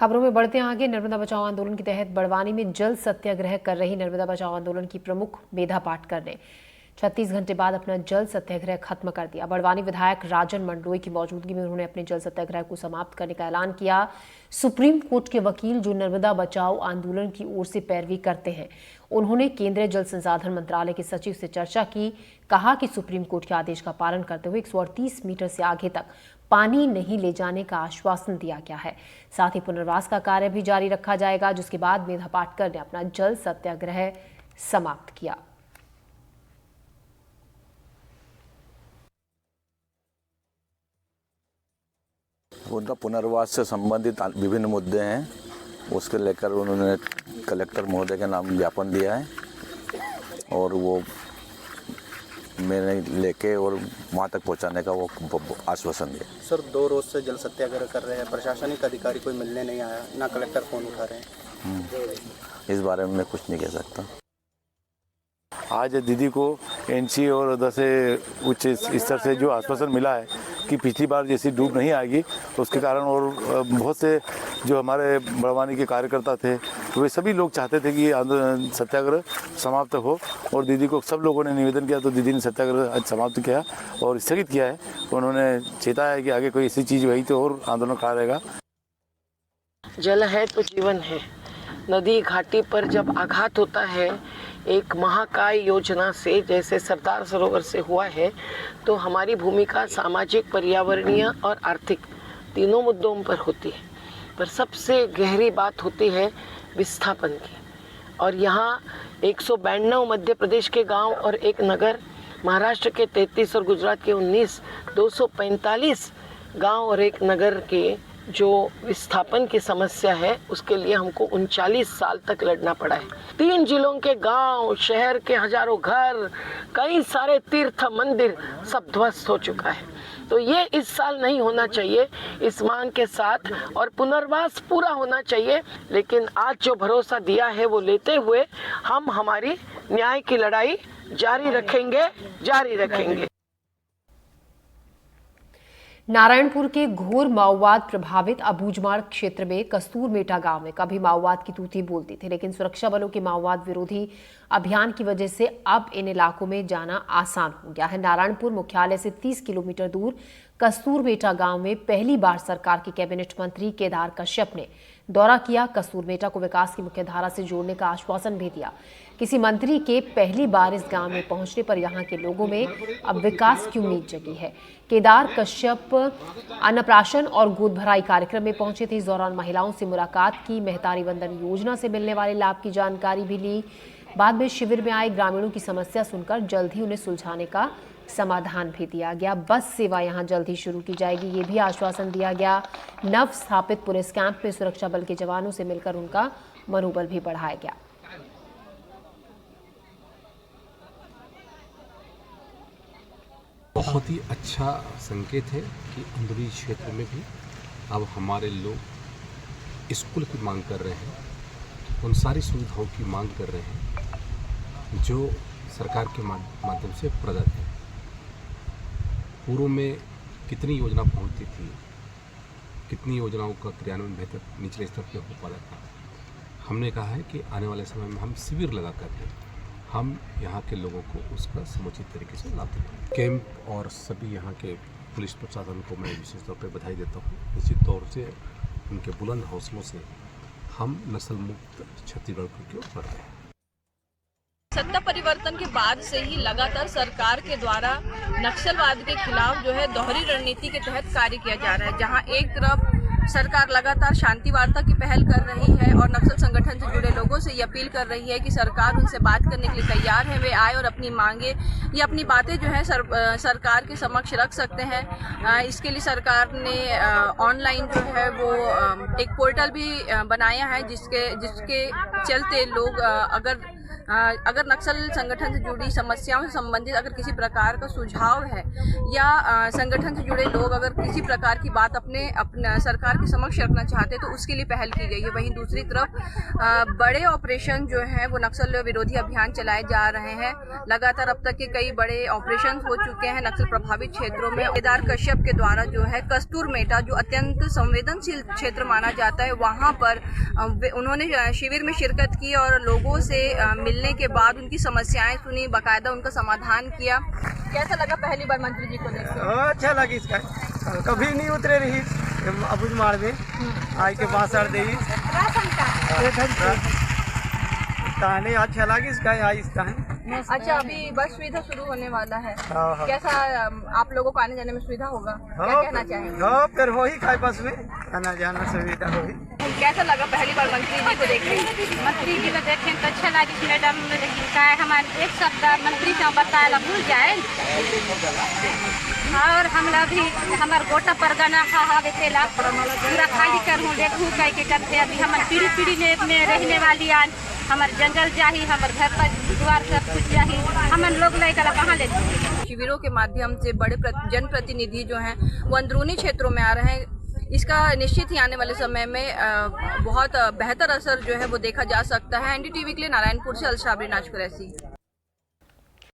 खबरों में बढ़ते हैं आगे। नर्मदा बचाओ आंदोलन के तहत बड़वानी में जल सत्याग्रह कर रही नर्मदा बचाओ आंदोलन की प्रमुख मेधा पाटकर ने 36 घंटे बाद अपना जल सत्याग्रह खत्म कर दिया। बड़वानी विधायक राजन मंडलोई की मौजूदगी में उन्होंने अपने जल सत्याग्रह को समाप्त करने का ऐलान किया। सुप्रीम कोर्ट के वकील जो नर्मदा बचाओ आंदोलन की ओर से पैरवी करते हैं, उन्होंने केंद्रीय जल संसाधन मंत्रालय के सचिव से चर्चा की। कहा कि सुप्रीम कोर्ट के आदेश का पालन करते हुए 138 मीटर से आगे तक पानी नहीं ले जाने का आश्वासन दिया गया है। साथ ही पुनर्वास का कार्य भी जारी रखा जाएगा, जिसके बाद मेधा पाटकर ने अपना जल सत्याग्रह समाप्त किया। उनका पुनर्वास से संबंधित विभिन्न मुद्दे हैं, उसके लेकर उन्होंने कलेक्टर महोदय के नाम ज्ञापन दिया है और वो मैंने लेके और वहाँ तक पहुँचाने का वो आश्वासन दिया। सर 2 रोज से जल सत्याग्रह कर रहे हैं, प्रशासनिक अधिकारी कोई मिलने नहीं आया, ना कलेक्टर फोन उठा रहे हैं। इस बारे में मैं कुछ नहीं कह सकता। आज दीदी को एनसी और उधर से उच्च स्तर से जो आश्वासन मिला है कि पिछली बार जैसी डूब नहीं आएगी, तो उसके कारण और बहुत से जो हमारे बड़वानी के कार्यकर्ता थे वे सभी लोग चाहते थे कि ये सत्याग्रह समाप्त हो और दीदी को सब लोगों ने निवेदन किया, तो दीदी ने सत्याग्रह आज समाप्त किया और स्थगित किया है। उन्होंने चेताया है कि आगे कोई ऐसी चीज़ हुई तो और आंदोलन खड़ा रहेगा। जल है तो जीवन है। नदी घाटी पर जब आघात होता है एक महाकाय योजना से, जैसे सरदार सरोवर से हुआ है, तो हमारी भूमिका सामाजिक, पर्यावरणीय और आर्थिक तीनों मुद्दों पर होती है। पर सबसे गहरी बात होती है विस्थापन की। और यहाँ 192 मध्य प्रदेश के गांव और एक नगर, महाराष्ट्र के 33 और गुजरात के 19, 245 गांव और एक नगर के जो विस्थापन की समस्या है, उसके लिए हमको 39 साल तक लड़ना पड़ा है। 3 जिलों के गांव, शहर के हजारों घर, कई सारे तीर्थ मंदिर सब ध्वस्त हो चुका है। तो ये इस साल नहीं होना चाहिए, इस मांग के साथ, और पुनर्वास पूरा होना चाहिए। लेकिन आज जो भरोसा दिया है वो लेते हुए हम हमारी न्याय की लड़ाई जारी रखेंगे। नारायणपुर के घोर माओवाद प्रभावित अबूझमाड़ क्षेत्र में कस्तूरमेटा गांव में कभी माओवाद की तूती बोलती थी, लेकिन सुरक्षा बलों के माओवाद विरोधी अभियान की वजह से अब इन इलाकों में जाना आसान हो गया है। नारायणपुर मुख्यालय से 30 किलोमीटर दूर कस्तूरमेटा गांव में पहली बार सरकार के कैबिनेट मंत्री केदार कश्यप ने दौरा किया। कस्तूरमेटा को विकास की मुख्य धारा से जोड़ने का आश्वासन भी दिया। किसी मंत्री के पहली बार इस गांव में पहुंचने पर यहां के लोगों में अब विकास की उम्मीद जगी है। केदार कश्यप अन्नप्राशन और गोद भराई कार्यक्रम में पहुंचे थे। इस दौरान महिलाओं से मुलाकात की, महतारी वंदन योजना से मिलने वाले लाभ की जानकारी भी ली। बाद में शिविर में आए ग्रामीणों की समस्या सुनकर जल्द ही उन्हें सुलझाने का समाधान भी दिया गया। बस सेवा यहां जल्द ही शुरू की जाएगी, ये भी आश्वासन दिया गया। नव स्थापित पुलिस कैंप में सुरक्षा बल के जवानों से मिलकर उनका मनोबल भी बढ़ाया गया। बहुत ही अच्छा संकेत है कि अंदरूनी क्षेत्र में भी अब हमारे लोग स्कूल की मांग कर रहे हैं, उन सारी सुविधाओं की मांग कर रहे हैं जो सरकार के माध्यम से प्रदत्त है। पूर्व में कितनी योजना पहुंचती थी, कितनी योजनाओं का क्रियान्वयन बेहतर निचले स्तर पर हो पाता था। हमने कहा है कि आने वाले समय में हम शिविर लगा करके हम यहाँ के लोगों को उसका समुचित तरीके से लाभ देंगे। कैंप और सभी यहाँ के पुलिस प्रशासन को मैं विशेष तौर पर बधाई देता हूँ। निश्चित तौर से उनके बुलंद हौसलों से हम नस्ल मुक्त छत्तीसगढ़ की ओर बढ़ रहे हैं। सत्ता परिवर्तन के बाद से ही लगातार सरकार के द्वारा नक्सलवाद के खिलाफ जो है दोहरी रणनीति के तहत कार्य किया जा रहा है। जहां एक तरफ सरकार लगातार शांति वार्ता की पहल कर रही है और नक्सल संगठन से जुड़े लोगों से ये अपील कर रही है कि सरकार उनसे बात करने के लिए तैयार है, वे आए और अपनी मांगे या अपनी बातें जो है सरकार के समक्ष रख सकते हैं। इसके लिए सरकार ने ऑनलाइन जो है वो एक पोर्टल भी बनाया है जिसके चलते लोग अगर अगर नक्सल संगठन से जुड़ी समस्याओं से संबंधित अगर किसी प्रकार का सुझाव है या संगठन से जुड़े लोग अगर किसी प्रकार की बात अपने सरकार के समक्ष रखना चाहते हैं तो उसके लिए पहल की गई है। वहीं दूसरी तरफ बड़े ऑपरेशन जो हैं वो नक्सल विरोधी अभियान चलाए जा रहे हैं। लगातार अब तक के कई बड़े ऑपरेशन हो चुके हैं नक्सल प्रभावित क्षेत्रों में। केदार कश्यप के द्वारा जो है कस्तूर मेटा जो अत्यंत संवेदनशील क्षेत्र माना जाता है वहाँ पर उन्होंने शिविर में शिरकत की और लोगों से मिलने के बाद उनकी समस्याएं सुनी, बाकायदा उनका समाधान किया। कैसा लगा पहली बार मंत्री जी को देखकर? अच्छा लगी इसका, कभी नहीं उतरे रही अबूझमाड़ में आई के बासर दे ताने अच्छा लगी इसका आई इसका है। अच्छा, अभी बस सुविधा शुरू होने वाला है, कैसा आप लोगों को आने जाने में सुविधा होगा? क्या कहना चाहेंगे? फिर हो ही खाए बस में आना जाना सुविधा हो ही। कैसा लगा पहली बार मंत्री जी को देखे? मंत्री जी को देखें तो अच्छा लगी मैडम, लेकिन क्या है हमारे एक शब्द मंत्री से बताया भूल जाए और हम भी हमारे गोटा परगना बेतेला पूरा खाली करूँ देखूँ कह के करते। अभी हमारे पीढ़ी में रहने वाली आज हमारे जंगल जाही, हमारे घर पर द्वार सब कुछ जाही, हम लोग लेकर कहाँ लेते। शिविरों के माध्यम से बड़े जनप्रतिनिधि जो हैं वो अंदरूनी क्षेत्रों में आ रहे हैं। इसका निश्चित ही आने वाले समय में बहुत बेहतर असर जो है वो देखा जा सकता है। NDTV के लिए नारायणपुर से अलशाबरी नाच कुरैशी।